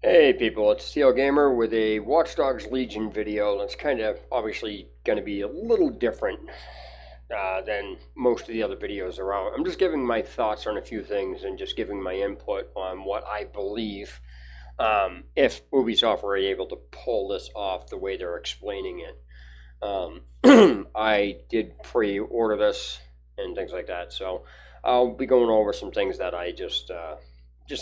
Hey people, it's Steel Gamer with a Watch Dogs Legion video. It's kind of obviously going to be a little different than most of the other videos around. I'm just giving my thoughts on a few things and just giving my input on what I believe if Ubisoft were able to pull this off the way they're explaining it. I did pre-order this and things like that, so I'll be going over some things that I just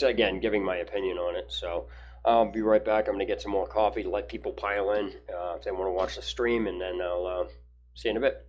again giving my opinion on it. So I'll be right back. I'm gonna get some more coffee to let people pile in if they want to watch the stream, and then I'll see you in a bit.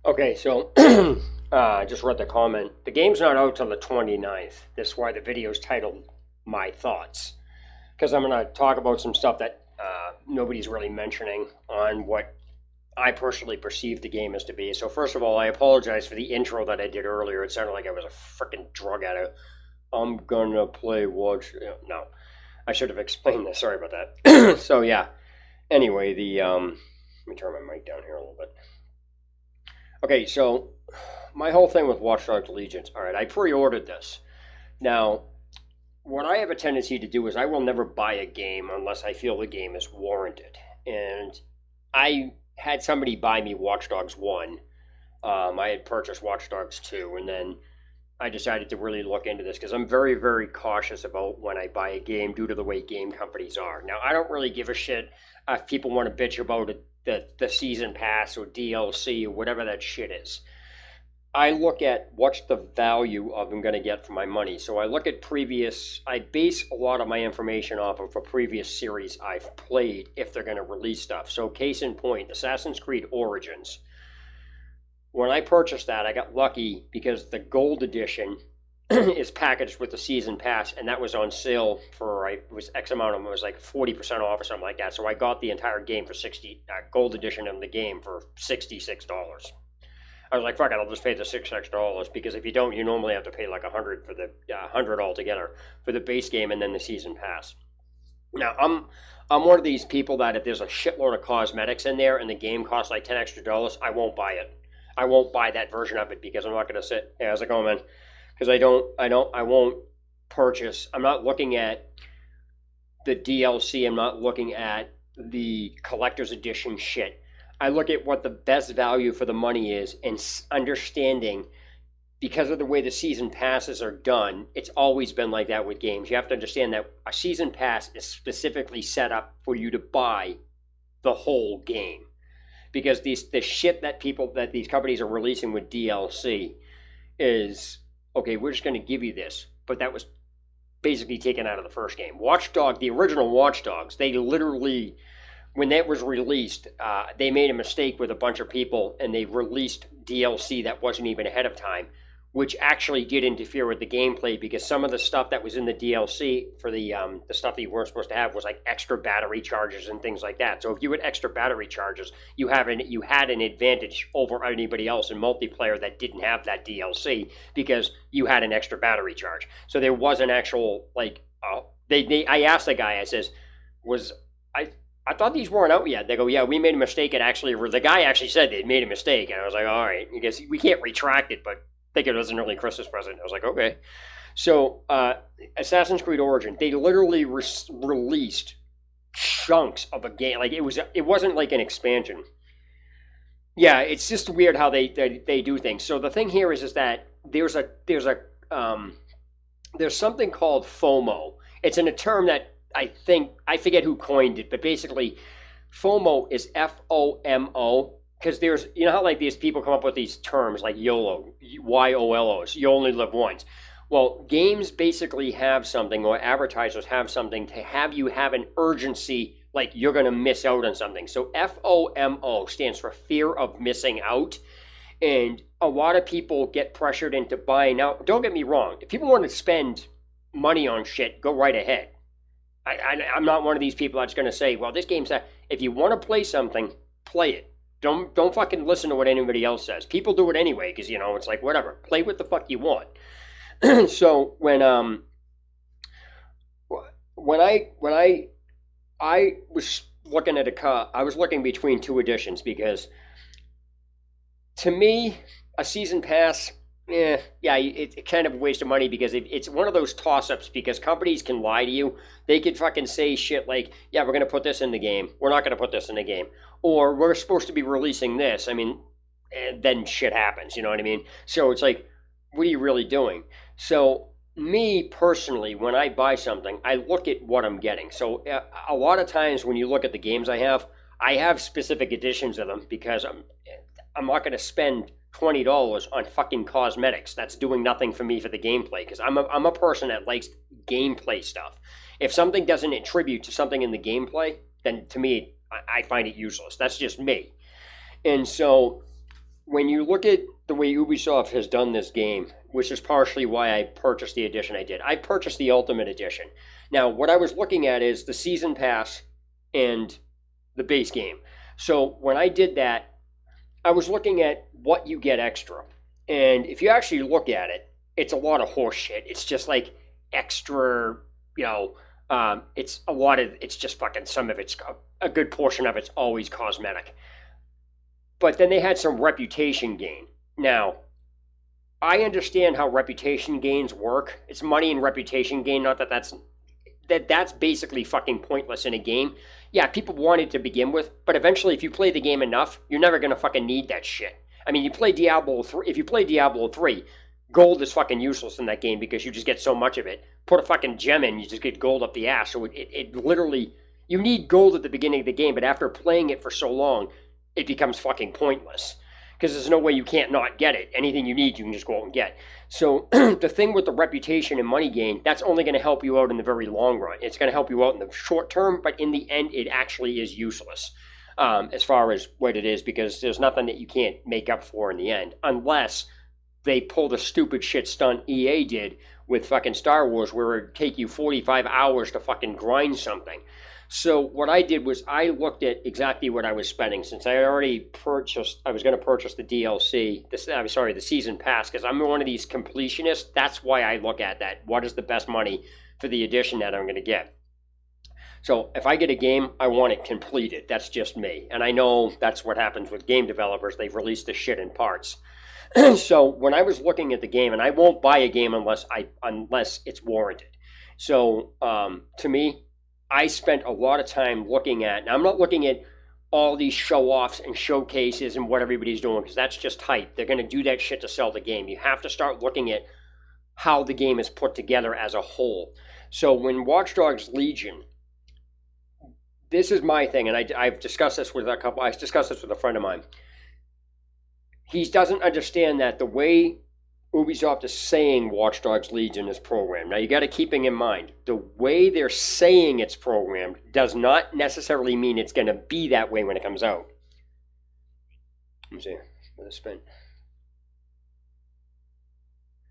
Okay, so I just read the comment. The game's not out till the 29th. That's why the video's titled "My Thoughts," because I'm going to talk about some stuff that nobody's really mentioning on what I personally perceive the game as to be. So first of all, I apologize for the intro that I did earlier. It sounded like I was a freaking drug addict. I'm gonna play watch. No, I should have explained this. Sorry about that. So yeah. Anyway, Let me turn my mic down here a little bit. Okay, so my whole thing with Watch Dogs Legions. All right, I pre-ordered this. Now, what I have a tendency to do is I will never buy a game unless I feel the game is warranted. And I had somebody buy me Watch Dogs 1. I had purchased Watch Dogs 2, and then I decided to really look into this because I'm very, very cautious about when I buy a game due to the way game companies are. Now, I don't really give a shit if people want to bitch about it, the season pass or DLC or whatever that shit is. I look at what's the value of I'm going to get for my money. So I look at I base a lot of my information off of a previous series I've played if they're going to release stuff. So case in point, Assassin's Creed Origins. When I purchased that, I got lucky because the gold edition is packaged with the season pass, and that was on sale for it was X amount of them. It was like 40% off or something like that. So I got the entire game for gold edition of the game for $66. I was like, fuck it, I'll just pay the $6 because if you don't, you normally have to pay like $100 for the $100 altogether for the base game and then the season pass. Now I'm one of these people that if there's a shitload of cosmetics in there and the game costs like $10 extra, I won't buy it. I won't buy that version of it because I'm not going to sit. Hey, how's it going, man? Because I won't purchase. I'm not looking at the DLC. I'm not looking at the collector's edition shit. I look at what the best value for the money is and understanding because of the way the season passes are done, it's always been like that with games. You have to understand that a season pass is specifically set up for you to buy the whole game. Because the shit that these companies are releasing with DLC is, okay, we're just going to give you this. But that was basically taken out of the first game. The original Watch Dogs, they literally, when that was released, they made a mistake with a bunch of people and they released DLC that wasn't even ahead of time, which actually did interfere with the gameplay because some of the stuff that was in the DLC for the stuff that you weren't supposed to have was like extra battery charges and things like that. So if you had extra battery charges, you had an advantage over anybody else in multiplayer that didn't have that DLC because you had an extra battery charge. So there was an actual I asked the guy, I says, I thought these weren't out yet. They go, yeah, we made a mistake. The guy actually said they made a mistake. And I was like, all right, I guess we can't retract it, but I think it was an early Christmas present. I was like, okay. So Assassin's Creed Origin, they literally released chunks of a game. Like it wasn't like an expansion. Yeah, it's just weird how they do things. So the thing here is that there's something called FOMO. It's a term that I forget who coined it, but basically FOMO is FOMO. Because there's, you know how like these people come up with these terms like YOLO, YOLOs, you only live once. Well, games basically have something, or advertisers have something to have you have an urgency, like you're going to miss out on something. So FOMO stands for fear of missing out. And a lot of people get pressured into buying. Now, don't get me wrong. If people want to spend money on shit, go right ahead. I'm not one of these people that's going to say, well, this game's that. If you want to play something, play it. Don't fucking listen to what anybody else says. People do it anyway because, you know, it's like, whatever. Play what the fuck you want. So when I was looking at a car, I was looking between two editions because to me, a season pass, it's kind of a waste of money because it's one of those toss-ups because companies can lie to you. They could fucking say shit like, yeah, we're going to put this in the game. We're not going to put this in the game. Or we're supposed to be releasing this. I mean, and then shit happens, you know what I mean? So it's like, what are you really doing? So me personally, when I buy something, I look at what I'm getting. So a lot of times when you look at the games I have specific editions of them because I'm not going to spend $20 on fucking cosmetics. That's doing nothing for me for the gameplay because I'm a person that likes gameplay stuff. If something doesn't attribute to something in the gameplay, then to me, I find it useless. That's just me. And so when you look at the way Ubisoft has done this game, which is partially why I purchased the edition I did. I purchased the Ultimate Edition. Now, what I was looking at is the Season Pass and the base game. So when I did that, I was looking at what you get extra. And if you actually look at it, it's a lot of horse shit. It's just like extra, It's a lot of, it's just fucking, some of it's, a good portion of it's always cosmetic. But then they had some reputation gain. Now, I understand how reputation gains work. It's money and reputation gain, not that that's basically fucking pointless in a game. Yeah, people want it to begin with, but eventually if you play the game enough, you're never going to fucking need that shit. I mean, you play Diablo 3, if you play Diablo 3, gold is fucking useless in that game because you just get so much of it. Put a fucking gem in, you just get gold up the ass. So it literally, you need gold at the beginning of the game, but after playing it for so long, it becomes fucking pointless. Because there's no way you can't not get it. Anything you need, you can just go out and get. So the thing with the reputation and money gain, that's only going to help you out in the very long run. It's going to help you out in the short term, but in the end, it actually is useless as far as what it is, because there's nothing that you can't make up for in the end, unless they pull the stupid shit stunt EA did with fucking Star Wars, where it would take you 45 hours to fucking grind something. So what I did was I looked at exactly what I was spending, since I already purchased, I was going to purchase the DLC, the season pass, because I'm one of these completionists. That's why I look at that. What is the best money for the edition that I'm going to get? So if I get a game, I want it completed. That's just me. And I know that's what happens with game developers. They've released the shit in parts. So when I was looking at the game, and I won't buy a game unless it's warranted. So to me, I spent a lot of time looking at, and I'm not looking at all these show-offs and showcases and what everybody's doing, because that's just hype. They're going to do that shit to sell the game. You have to start looking at how the game is put together as a whole. So when Watch Dogs Legion, this is my thing, and I've discussed this with a friend of mine. He doesn't understand that the way Ubisoft is saying Watch Dogs Legion is programmed. Now, you got to keep in mind, the way they're saying it's programmed does not necessarily mean it's going to be that way when it comes out. Let me see. Let it spin.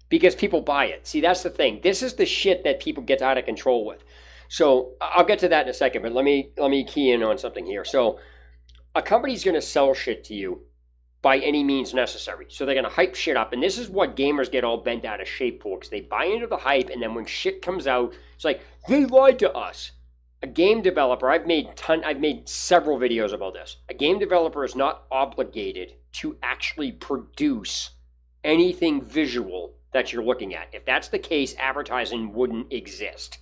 Because people buy it. See, that's the thing. This is the shit that people get out of control with. So, I'll get to that in a second, but let me key in on something here. So, a company's going to sell shit to you by any means necessary. So they're going to hype shit up. And this is what gamers get all bent out of shape for, because they buy into the hype, and then when shit comes out, it's like, they lied to us. A game developer, I've made several videos about this. A game developer is not obligated to actually produce anything visual that you're looking at. If that's the case, advertising wouldn't exist.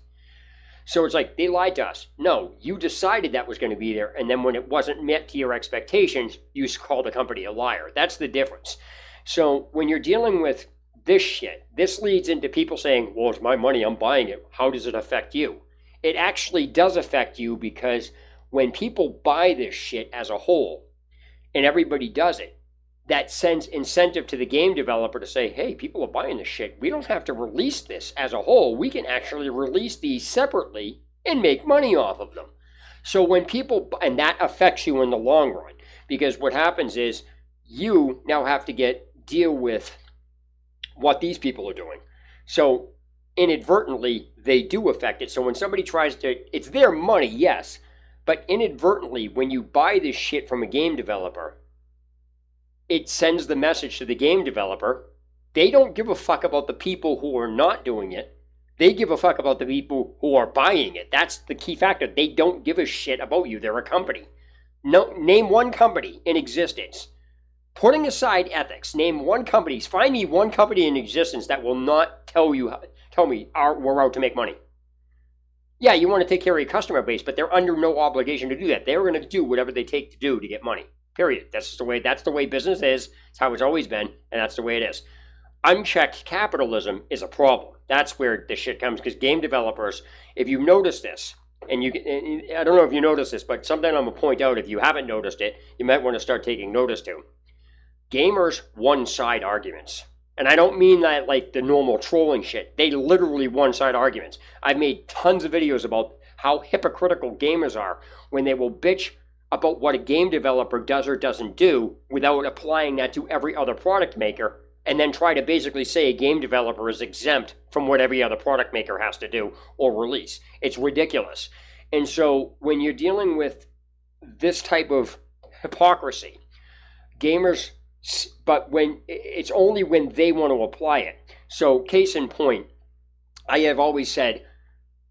So it's like, they lied to us. No, you decided that was going to be there, and then when it wasn't met to your expectations, you called the company a liar. That's the difference. So when you're dealing with this shit, this leads into people saying, well, it's my money, I'm buying it. How does it affect you? It actually does affect you, because when people buy this shit as a whole, and everybody does it, that sends incentive to the game developer to say, hey, people are buying this shit. We don't have to release this as a whole. We can actually release these separately and make money off of them. So when people, and that affects you in the long run, because what happens is you now have to deal with what these people are doing. So inadvertently, they do affect it. So when somebody tries to, it's their money, yes, but inadvertently, when you buy this shit from a game developer, it sends the message to the game developer. They don't give a fuck about the people who are not doing it. They give a fuck about the people who are buying it. That's the key factor. They don't give a shit about you. They're a company. No, name one company in existence. Putting aside ethics, name one company. Find me one company in existence that will not tell me we're out to make money. Yeah, you want to take care of your customer base, but they're under no obligation to do that. They're going to do whatever they take to do to get money. Period. That's the way business is. It's how it's always been, and that's the way it is. Unchecked capitalism is a problem. That's where this shit comes, because game developers, if you notice this, and I don't know if you notice this, but something I'm going to point out, if you haven't noticed it, you might want to start taking notice to. Gamers one-side arguments. And I don't mean that like the normal trolling shit. They literally one-side arguments. I've made tons of videos about how hypocritical gamers are when they will bitch about what a game developer does or doesn't do without applying that to every other product maker, and then try to basically say a game developer is exempt from what every other product maker has to do or release. It's ridiculous. And so when you're dealing with this type of hypocrisy, gamers, but when it's only when they want to apply it. So case in point, I have always said,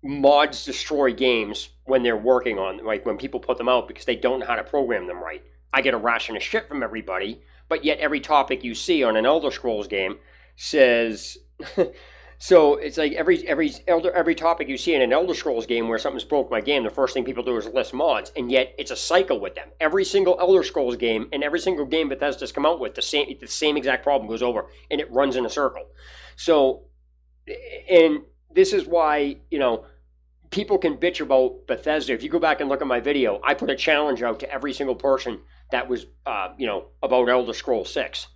mods destroy games when they're working on, like when people put them out because they don't know how to program them right. I get a ration of shit from everybody, but yet every topic you see on an Elder Scrolls game says so it's like every topic you see in an Elder Scrolls game where something's broke my game, the first thing people do is list mods, and yet it's a cycle with them. Every single Elder Scrolls game and every single game Bethesda's come out with, the same exact problem goes over, and it runs in a circle. So, and this is why, people can bitch about Bethesda. If you go back and look at my video, I put a challenge out to every single person that was, about Elder Scrolls 6.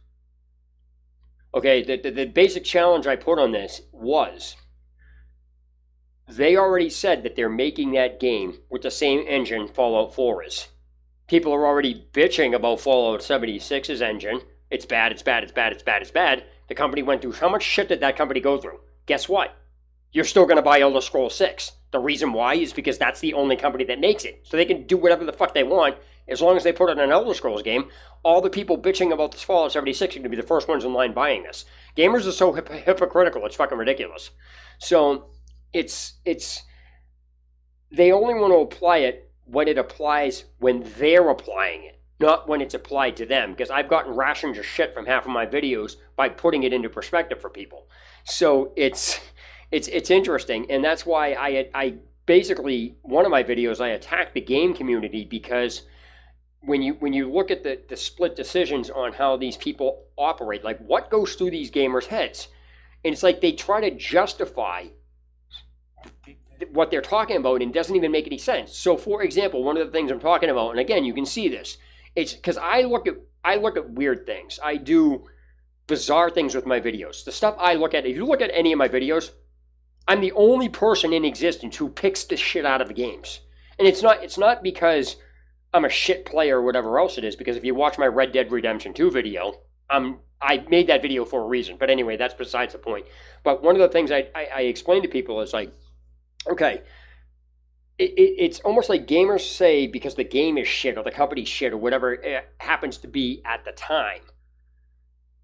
Okay, the basic challenge I put on this was, they already said that they're making that game with the same engine Fallout 4 is. People are already bitching about Fallout 76's engine. It's bad, it's bad, it's bad, it's bad, it's bad. The company went through, how much shit did that company go through? Guess what? You're still going to buy Elder Scrolls 6. The reason why is because that's the only company that makes it. So they can do whatever the fuck they want as long as they put it in an Elder Scrolls game. All the people bitching about this Fallout 76 are going to be the first ones in line buying this. Gamers are so hypocritical, it's fucking ridiculous. So it's they only want to apply it when it applies when they're applying it, not when it's applied to them. Because I've gotten rations of shit from half of my videos by putting it into perspective for people. So it's interesting, and that's why I basically, one of my videos, I attacked the game community, because when you look at the split decisions on how these people operate, like what goes through these gamers' heads, and it's like they try to justify what they're talking about and it doesn't even make any sense. So, for example, one of the things I'm talking about, and again, you can see this, it's because I look at weird things. I do bizarre things with my videos. The stuff I look at, if you look at any of my videos, I'm the only person in existence who picks the shit out of the games. And it's not because I'm a shit player or whatever else it is, because if you watch my Red Dead Redemption 2 video, I made that video for a reason. But anyway, that's besides the point. But one of the things I explain to people is like, okay, it's almost like gamers say because the game is shit or the company's shit or whatever it happens to be at the time,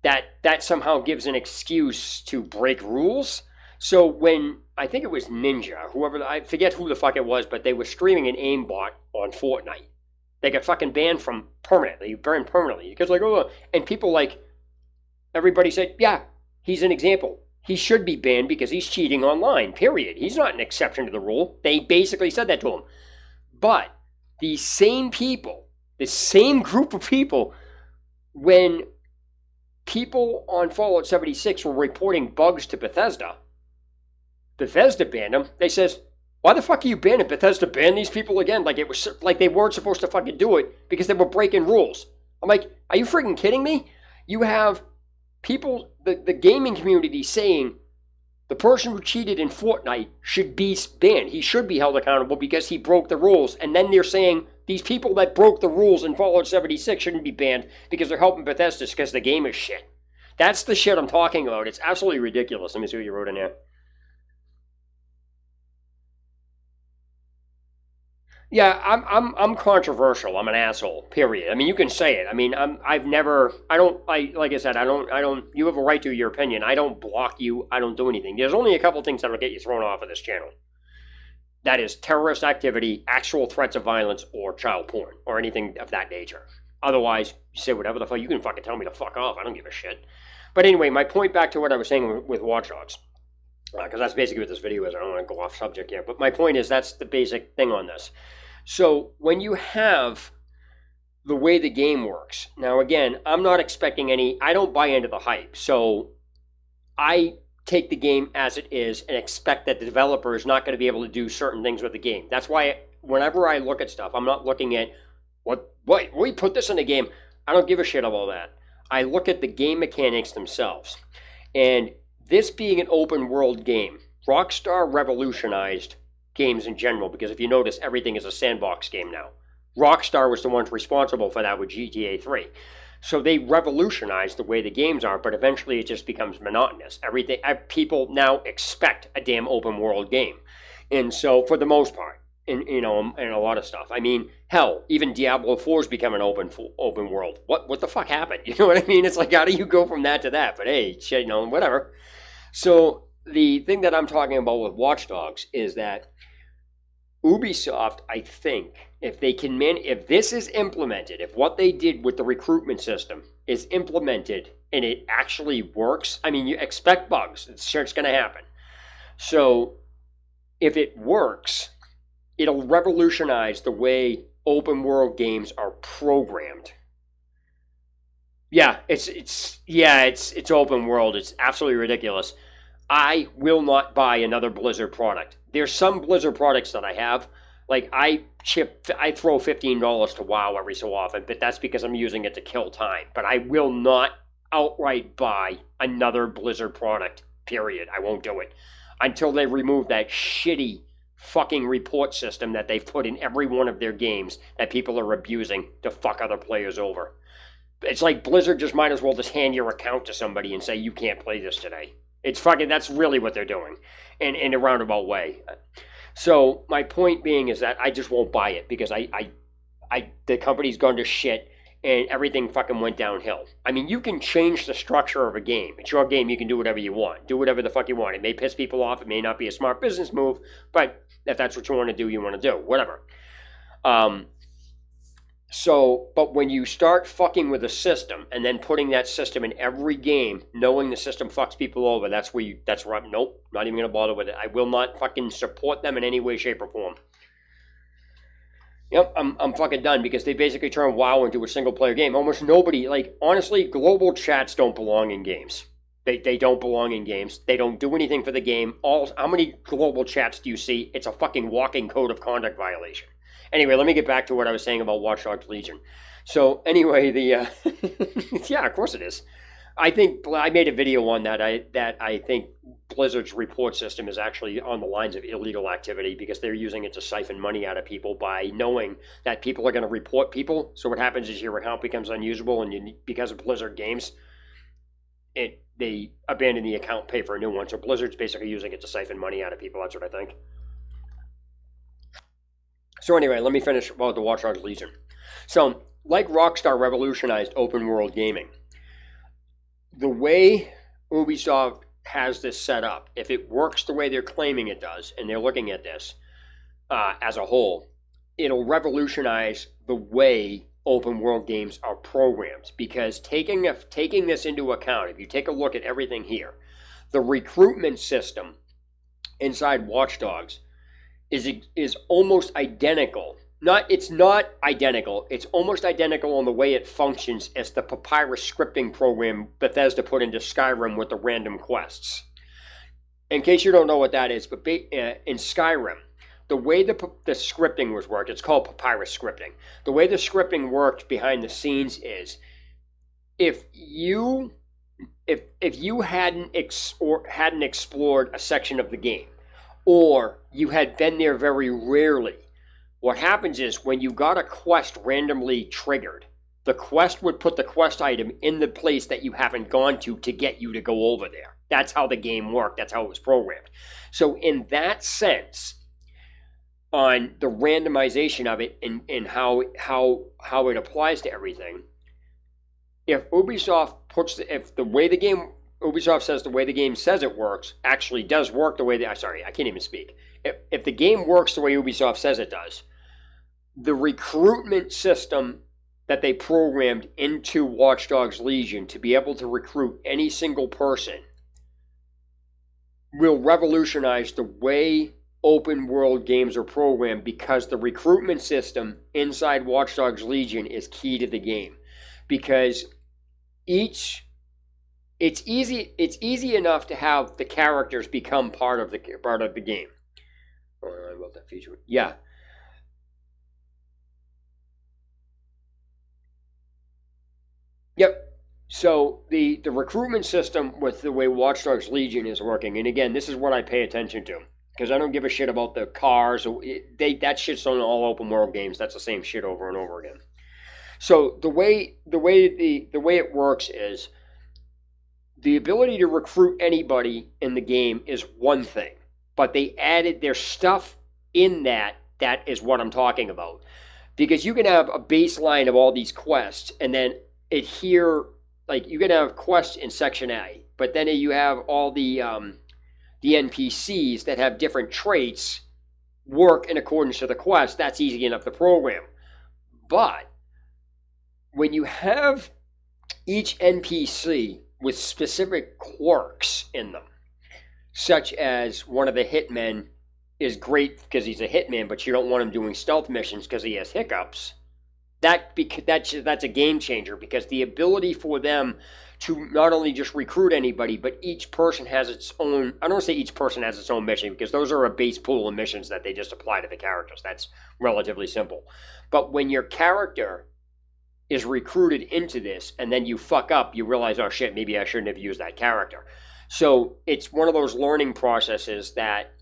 that somehow gives an excuse to break rules. So when, I think it was Ninja, whoever, I forget who the fuck it was, but they were streaming an aimbot on Fortnite. They got fucking banned permanently, because like, oh, and people like, everybody said, yeah, he's an example. He should be banned because he's cheating online, period. He's not an exception to the rule. They basically said that to him. But these same people, the same group of people, when people on Fallout 76 were reporting bugs to Bethesda banned them. They says, why the fuck are you banning? Bethesda banned these people again? Like it was like they weren't supposed to fucking do it because they were breaking rules. I'm like, are you freaking kidding me? You have people, the gaming community saying the person who cheated in Fortnite should be banned. He should be held accountable because he broke the rules. And then they're saying these people that broke the rules in Fallout 76 shouldn't be banned because they're helping Bethesda because the game is shit. That's the shit I'm talking about. It's absolutely ridiculous. Let me see what you wrote in there. Yeah, I'm controversial. I'm an asshole. Period. I mean, you can say it. I mean, like I said, I don't. You have a right to your opinion. I don't block you. I don't do anything. There's only a couple things that'll get you thrown off of this channel. That is terrorist activity, actual threats of violence, or child porn, or anything of that nature. Otherwise, you say whatever the fuck. You can fucking tell me to fuck off. I don't give a shit. But anyway, my point back to what I was saying with Watch Dogs, because that's basically what this video is. I don't want to go off subject here, but my point is that's the basic thing on this. So when you have the way the game works, now again, I'm not expecting I don't buy into the hype. So I take the game as it is and expect that the developer is not going to be able to do certain things with the game. That's why whenever I look at stuff, I'm not looking at we put this in the game. I don't give a shit about all that. I look at the game mechanics themselves. And this being an open world game, Rockstar revolutionized games in general, because if you notice, everything is a sandbox game now. Rockstar was the ones responsible for that with GTA 3. So they revolutionized the way the games are, but eventually it just becomes monotonous. People now expect a damn open world game. And so for the most part, in a lot of stuff. I mean, hell, even Diablo 4's become an open world. What the fuck happened? You know what I mean? It's like, how do you go from that to that? But hey, shit, whatever. So the thing that I'm talking about with Watch Dogs is that Ubisoft, I think, if they can if this is implemented, if what they did with the recruitment system is implemented and it actually works, I mean, you expect bugs. It's sure it's going to happen. So if it works, it'll revolutionize the way open world games are programmed. Yeah, it's open world. It's absolutely ridiculous. I will not buy another Blizzard product. There's some Blizzard products that I have. Like I throw $15 to WoW every so often, but that's because I'm using it to kill time. But I will not outright buy another Blizzard product, period. I won't do it until they remove that shitty fucking report system that they've put in every one of their games that people are abusing to fuck other players over. It's like Blizzard just might as well just hand your account to somebody and say, you can't play this today. It's fucking, that's really what they're doing in a roundabout way. So my point being is that I just won't buy it because the company's gone to shit and everything fucking went downhill. I mean, you can change the structure of a game. It's your game. You can do whatever you want. Do whatever the fuck you want. It may piss people off. It may not be a smart business move, but if that's what you want to do, you want to do. Whatever. But when you start fucking with a system and then putting that system in every game, knowing the system fucks people over, that's where nope, not even going to bother with it. I will not fucking support them in any way, shape, or form. Yep, I'm fucking done because they basically turn WoW into a single player game. Almost nobody, like, honestly, global chats don't belong in games. They don't belong in games. They don't do anything for the game. How many global chats do you see? It's a fucking walking code of conduct violation. Anyway, let me get back to what I was saying about Watch Dogs Legion. So anyway, yeah, of course it is. I think I made a video on that. I think Blizzard's report system is actually on the lines of illegal activity because they're using it to siphon money out of people by knowing that people are going to report people. So what happens is your account becomes unusable, and because of Blizzard games, they abandon the account, pay for a new one. So Blizzard's basically using it to siphon money out of people. That's what I think. So anyway, let me finish about the Watch Dogs Legion. So, like Rockstar revolutionized open world gaming, the way Ubisoft has this set up, if it works the way they're claiming it does, and they're looking at this as a whole, it'll revolutionize the way open world games are programmed. Because taking this into account, if you take a look at everything here, the recruitment system inside Watch Dogs is almost identical. It's not identical. It's almost identical on the way it functions as the Papyrus scripting program Bethesda put into Skyrim with the random quests. In case you don't know what that is, but in Skyrim, the way the scripting was worked, it's called Papyrus scripting. The way the scripting worked behind the scenes is, if you hadn't explored a section of the game, or you had been there very rarely, what happens is when you got a quest randomly triggered, the quest would put the quest item in the place that you haven't gone to get you to go over there. That's how the game worked. That's how it was programmed. So in that sense, on the randomization of it and how it applies to everything, if Ubisoft Ubisoft says the way the game says it works actually does work the way I can't even speak. If the game works the way Ubisoft says it does, the recruitment system that they programmed into Watch Dogs Legion to be able to recruit any single person will revolutionize the way open world games are programmed, because the recruitment system inside Watch Dogs Legion is key to the game. Because it's easy enough to have the characters become part of the game. Oh, about that feature. Yeah. Yep. So the recruitment system with the way Watch Dogs Legion is working, and again, this is what I pay attention to, because I don't give a shit about the cars. That shit's on all open world games. That's the same shit over and over again. So the way it works is, the ability to recruit anybody in the game is one thing, but they added their stuff in that is what I'm talking about. Because you can have a baseline of all these quests, and then you can have quests in Section A, but then you have all the the NPCs that have different traits work in accordance to the quest, that's easy enough to program. But when you have each NPC with specific quirks in them, such as one of the hitmen is great because he's a hitman, but you don't want him doing stealth missions because he has hiccups, that's a game changer, because the ability for them to not only just recruit anybody, but each person has its own, I don't want to say each person has its own mission, because those are a base pool of missions that they just apply to the characters. That's relatively simple. But when your character is recruited into this and then you fuck up, you realize, oh shit, maybe I shouldn't have used that character. So it's one of those learning processes that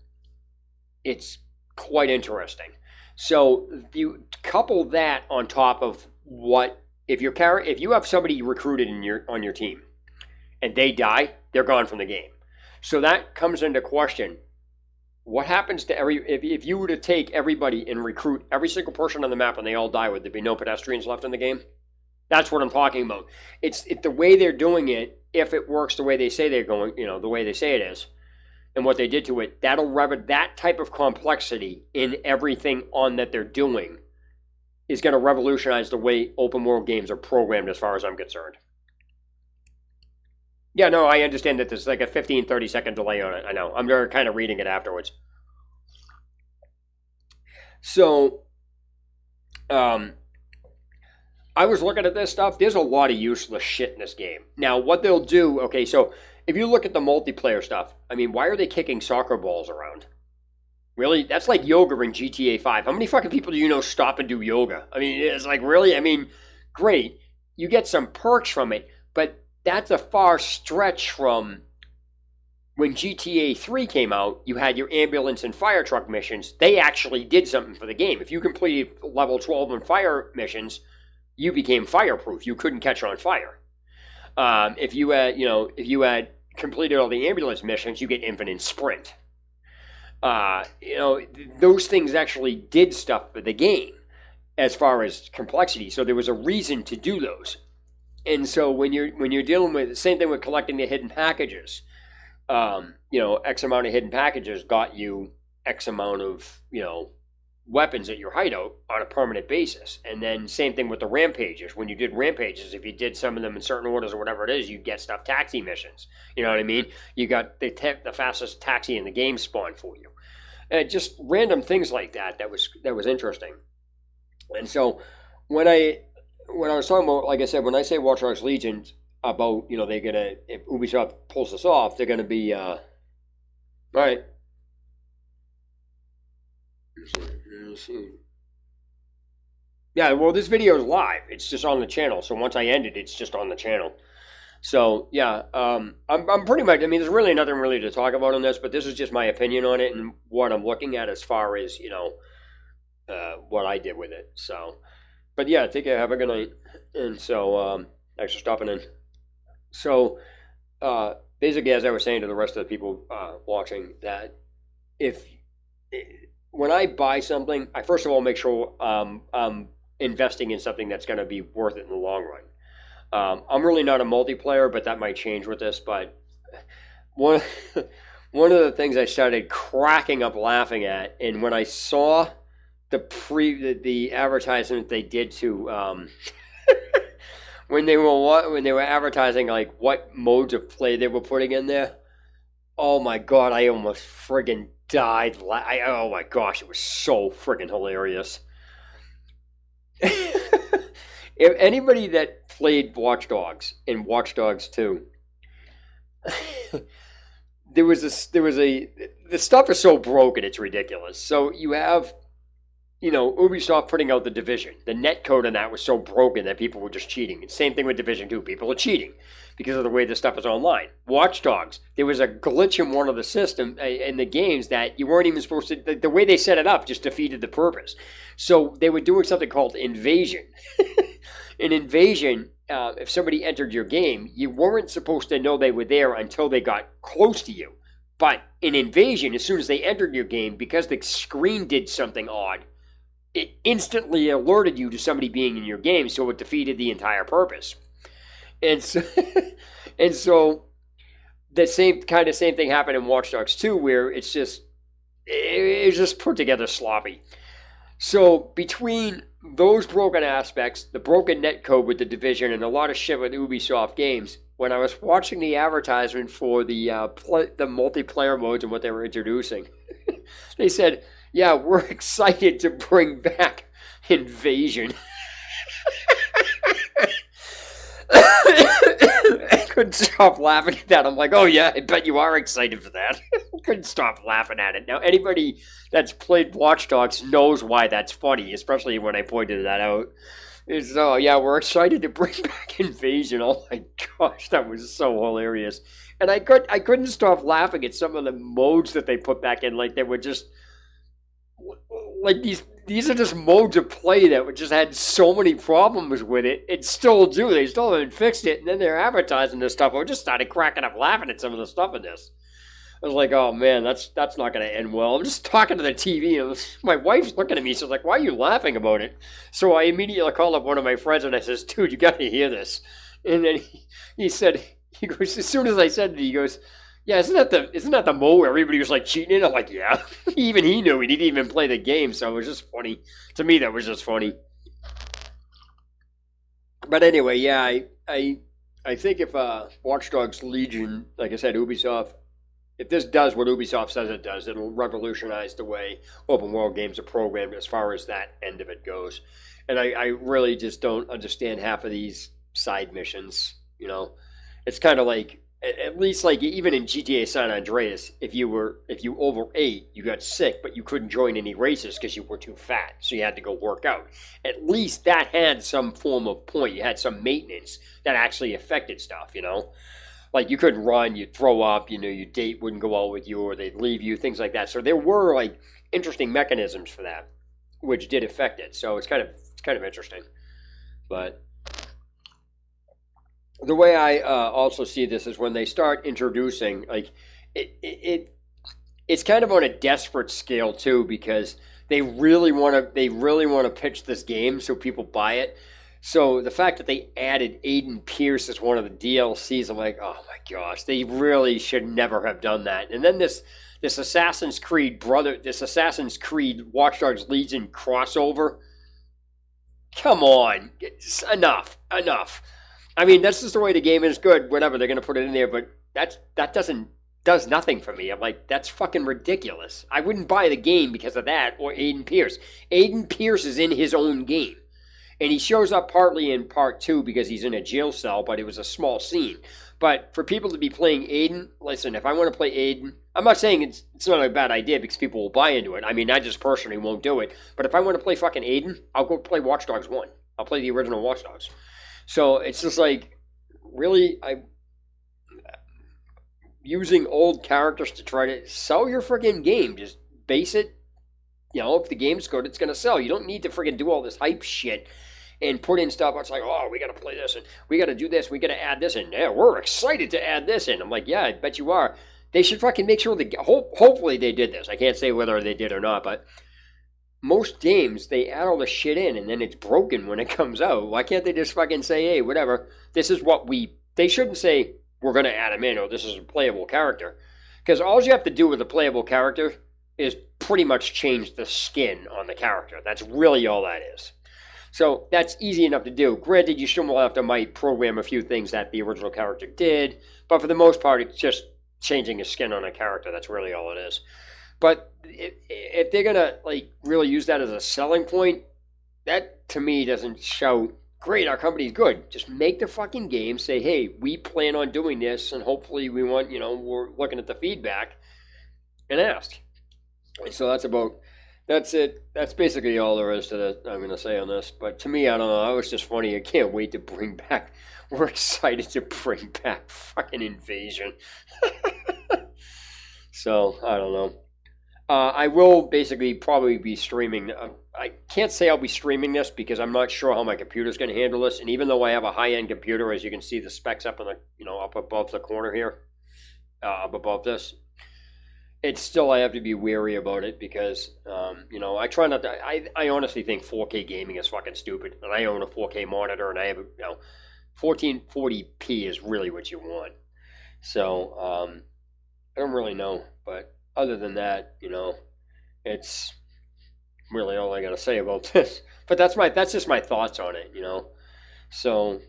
it's quite interesting. So you couple that on top of what, if you have somebody recruited on your team and they die, they're gone from the game. So that comes into question. What happens to if you were to take everybody and recruit every single person on the map and they all die, would there be no pedestrians left in the game? That's what I'm talking about. It's the way they're doing it. If it works the way they say they're going, the way they say it is, and what they did to it, that type of complexity in everything on that they're doing is going to revolutionize the way open world games are programmed, as far as I'm concerned. Yeah, no, I understand that there's like a 15, 30-second delay on it. I know. I'm kind of reading it afterwards. So, I was looking at this stuff. There's a lot of useless shit in this game. Now, what they'll do, okay, so if you look at the multiplayer stuff, I mean, why are they kicking soccer balls around? Really? That's like yoga in GTA 5. How many fucking people do you know stop and do yoga? I mean, it's like, really? I mean, great. You get some perks from it, but that's a far stretch from when GTA 3 came out. You had your ambulance and fire truck missions. They actually did something for the game. If you completed level 12 in fire missions, you became fireproof. You couldn't catch on fire. If you had completed all the ambulance missions, you get infinite sprint. Those things actually did stuff for the game as far as complexity. So there was a reason to do those. And so when you're dealing with the same thing with collecting the hidden packages, X amount of hidden packages got you X amount of, weapons at your hideout on a permanent basis. And then same thing with the rampages. When you did rampages, if you did some of them in certain orders or whatever it is, you'd get stuff taxi missions. You know what I mean? You got the fastest taxi in the game spawned for you. And just random things like that. That was interesting. And so when I was talking about, like I said, when I say Watch Dogs Legion, about, they're gonna, if Ubisoft pulls this off, they're gonna be all right. Yeah, well, this video is live. It's just on the channel. So once I end it, it's just on the channel. So yeah, I'm pretty much. I mean, there's really nothing really to talk about on this, but this is just my opinion on it and what I'm looking at as far as what I did with it. So, but yeah, take care. Have a good night. And so, thanks for stopping in. So, basically, as I was saying to the rest of the people watching, that when I buy something, I first of all make sure I'm investing in something that's going to be worth it in the long run. I'm really not a multiplayer, but that might change with this. But one of the things I started cracking up laughing at, and when I saw the advertisement they did to when they were advertising like what modes of play they were putting in there, oh my god, I almost friggin' died. Oh my gosh, it was so friggin' hilarious. If anybody that played Watch Dogs and Watch Dogs 2, the stuff is so broken, it's ridiculous. So you have, Ubisoft putting out The Division. The netcode on that was so broken that people were just cheating. And same thing with Division 2. People are cheating because of the way this stuff is online. Watch Dogs, there was a glitch in one of the system in the games that you weren't even supposed to. The way they set it up just defeated the purpose. So they were doing something called invasion. In invasion, if somebody entered your game, you weren't supposed to know they were there until they got close to you. But in invasion, as soon as they entered your game, because the screen did something odd, it instantly alerted you to somebody being in your game, so it defeated the entire purpose. And so the same thing happened in Watch Dogs 2, where it's just put together sloppy. So between those broken aspects, the broken netcode with the Division, and a lot of shit with Ubisoft games, when I was watching the advertisement for the multiplayer modes and what they were introducing, they said, "Yeah, we're excited to bring back Invasion." I couldn't stop laughing at that. I'm like, oh yeah, I bet you are excited for that. Couldn't stop laughing at it. Now, anybody that's played Watch Dogs knows why that's funny, especially when I pointed that out. It's, oh yeah, we're excited to bring back Invasion. Oh my gosh, that was so hilarious. And I couldn't stop laughing at some of the modes that they put back in. Like, they were just like these are just modes of play that just had so many problems with it. It still do. They still haven't fixed it. And then they're advertising this stuff. I just started cracking up laughing at some of the stuff in this. I was like, oh man, that's not going to end well. I'm just talking to the TV. And my wife's looking at me. She's like, why are you laughing about it? So I immediately called up one of my friends and I says, dude, you got to hear this. And then he goes, as soon as I said it, he goes, yeah, isn't that the mode where everybody was like cheating in? I'm like, yeah. Even he knew he didn't even play the game, so it was just funny. To me, that was just funny. But anyway, yeah, I think if Watch Dogs Legion, like I said, Ubisoft, if this does what Ubisoft says it does, it'll revolutionize the way open world games are programmed as far as that end of it goes. And I really just don't understand half of these side missions. You know, it's kind of like, at least like even in GTA San Andreas, if you overate, you got sick, but you couldn't join any races because you were too fat, so you had to go work out. At least that had some form of point. You had some maintenance that actually affected stuff, you know? Like you couldn't run, you'd throw up, you know, your date wouldn't go out with you, or they'd leave you, things like that. So there were like interesting mechanisms for that, which did affect it. So it's kind of interesting. But the way I also see this is when they start introducing, like, it's kind of on a desperate scale too, because they really want to pitch this game so people buy it. So the fact that they added Aiden Pierce as one of the DLCs, I'm like, oh my gosh, they really should never have done that. And then this Assassin's Creed Watch Dogs Legion crossover. Come on, enough. I mean, that's just the way the game is. Good, whatever, they're going to put it in there, but that does nothing for me. I'm like, that's fucking ridiculous. I wouldn't buy the game because of that or Aiden Pierce. Aiden Pierce is in his own game. And he shows up partly in part 2 because he's in a jail cell, but it was a small scene. But for people to be playing Aiden, listen, if I want to play Aiden, I'm not saying it's not a bad idea because people will buy into it. I mean, I just personally won't do it. But if I want to play fucking Aiden, I'll go play Watch Dogs 1. I'll play the original Watch Dogs. So it's just like, really, I'm using old characters to try to sell your friggin' game. Just base it. You know, if the game's good, it's going to sell. You don't need to friggin' do all this hype shit and put in stuff. It's like, oh, we got to play this, and we got to do this, we got to add this in. Yeah, we're excited to add this in. I'm like, yeah, I bet you are. They should fucking make sure hopefully they did this. I can't say whether they did or not, but most games, they add all the shit in, and then it's broken when it comes out. Why can't they just fucking say, hey, whatever, this is what they shouldn't say, we're going to add him in, or this is a playable character. Because all you have to do with a playable character is pretty much change the skin on the character. That's really all that is. So that's easy enough to do. Granted, you still have to might program a few things that the original character did, but for the most part, it's just changing a skin on a character. That's really all it is. But if they're going to like really use that as a selling point, that to me doesn't show, great, our company's good. Just make the fucking game, say, hey, we plan on doing this, and hopefully we're looking at the feedback, and ask. And so that's it. That's basically all there is to that I'm going to say on this. But to me, I don't know, it was just funny. I can't wait to bring back, we're excited to bring back fucking Invasion. So, I don't know. I will basically probably be streaming. I can't say I'll be streaming this because I'm not sure how my computer's going to handle this. And even though I have a high-end computer, as you can see the specs up in the, up above the corner here, up above this, it's still, I have to be wary about it because, I try not to, I honestly think 4K gaming is fucking stupid. And I own a 4K monitor and I have 1440p is really what you want. So I don't really know, but other than that, it's really all I got to say about this. But that's just my thoughts on it, So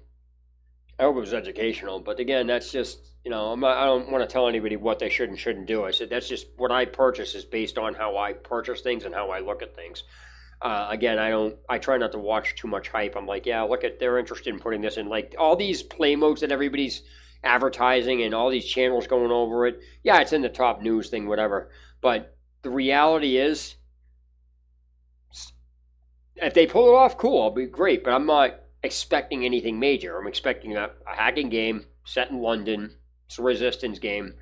I hope it was educational. But again, that's just I don't want to tell anybody what they should and shouldn't do. I said that's just what I purchase is based on how I purchase things and how I look at things. Again, I try not to watch too much hype. I'm like, yeah, look at they're interested in putting this in, like all these play modes that everybody's advertising and all these channels going over it. Yeah, it's in the top news thing, whatever. But the reality is, if they pull it off, cool, I'll be great. But I'm not expecting anything major. I'm expecting a hacking game set in London. It's a resistance game.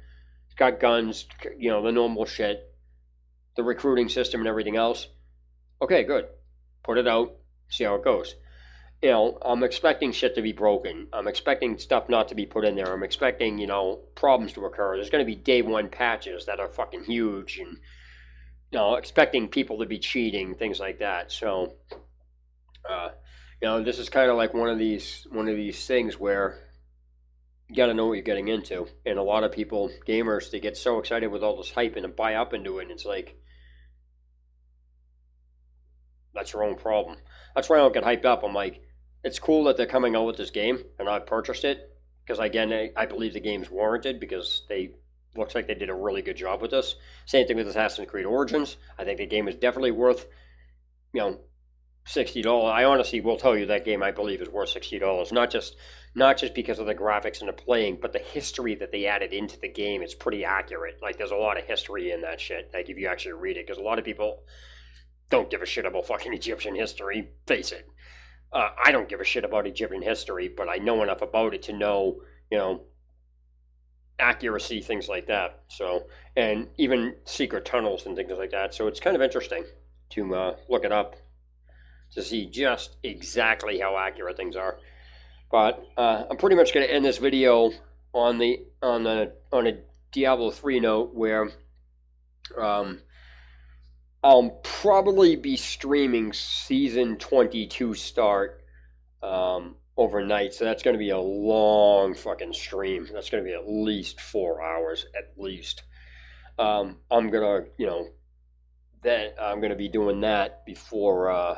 It's got guns, the normal shit, the recruiting system and everything else. Okay, good. Put it out, see how it goes. I'm expecting shit to be broken. I'm expecting stuff not to be put in there. I'm expecting, problems to occur. There's going to be day one patches that are fucking huge and, expecting people to be cheating, things like that. So, this is kind of like one of these things where you got to know what you're getting into. And a lot of people, gamers, they get so excited with all this hype and buy up into it. And it's like, that's your own problem. That's why I don't get hyped up. I'm like, it's cool that they're coming out with this game, and I purchased it because again, I believe the game's warranted because they looks like they did a really good job with this. Same thing with Assassin's Creed Origins. I think the game is definitely worth, $60. I honestly will tell you that game I believe is worth $60. Not just because of the graphics and the playing, but the history that they added into the game is pretty accurate. Like there's a lot of history in that shit. Like if you actually read it, because a lot of people don't give a shit about fucking Egyptian history. Face it. I don't give a shit about Egyptian history, but I know enough about it to know, accuracy, things like that. So, and even secret tunnels and things like that. So it's kind of interesting to look it up to see just exactly how accurate things are. But I'm pretty much going to end this video on a Diablo 3 note where I'll probably be streaming Season 22 start overnight, so that's going to be a long fucking stream. That's going to be at least 4 hours, at least. I'm going to be doing that before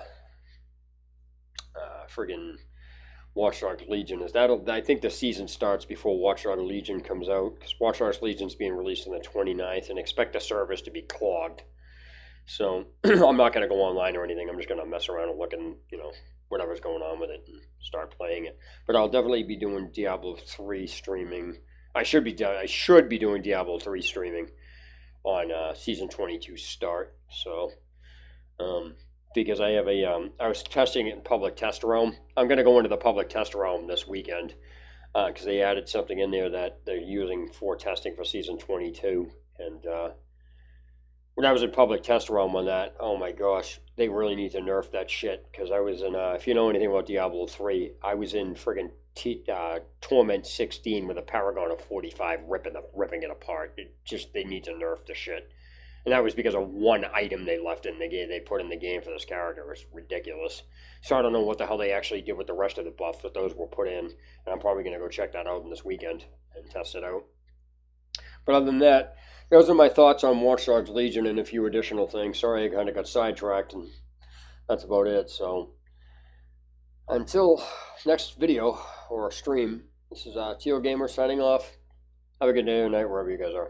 friggin' Watch Dogs Legion is. I think the season starts before Watch Dogs Legion comes out, because Watch Dogs Legion's being released on the 29th, and expect the servers to be clogged. So I'm not going to go online or anything. I'm just going to mess around and look and, whatever's going on with it and start playing it. But I'll definitely be doing Diablo 3 streaming. I should be doing Diablo 3 streaming on Season 22 start. So, because I have I was testing it in public test realm. I'm going to go into the public test realm this weekend because they added something in there that they're using for testing for Season 22. And when I was in public test realm on that, oh my gosh, they really need to nerf that shit. Because I was in, if you know anything about Diablo 3, I was in friggin' Torment 16 with a Paragon of 45 ripping it apart. They need to nerf the shit. And that was because of one item they left in the game, they put in the game for this character. It was ridiculous. So I don't know what the hell they actually did with the rest of the buffs that those were put in. And I'm probably going to go check that out this weekend and test it out. But other than that, those are my thoughts on Watch Dogs Legion and a few additional things. Sorry I kind of got sidetracked, and that's about it. So until next video or stream, this is Teal Gamer signing off. Have a good day or night wherever you guys are.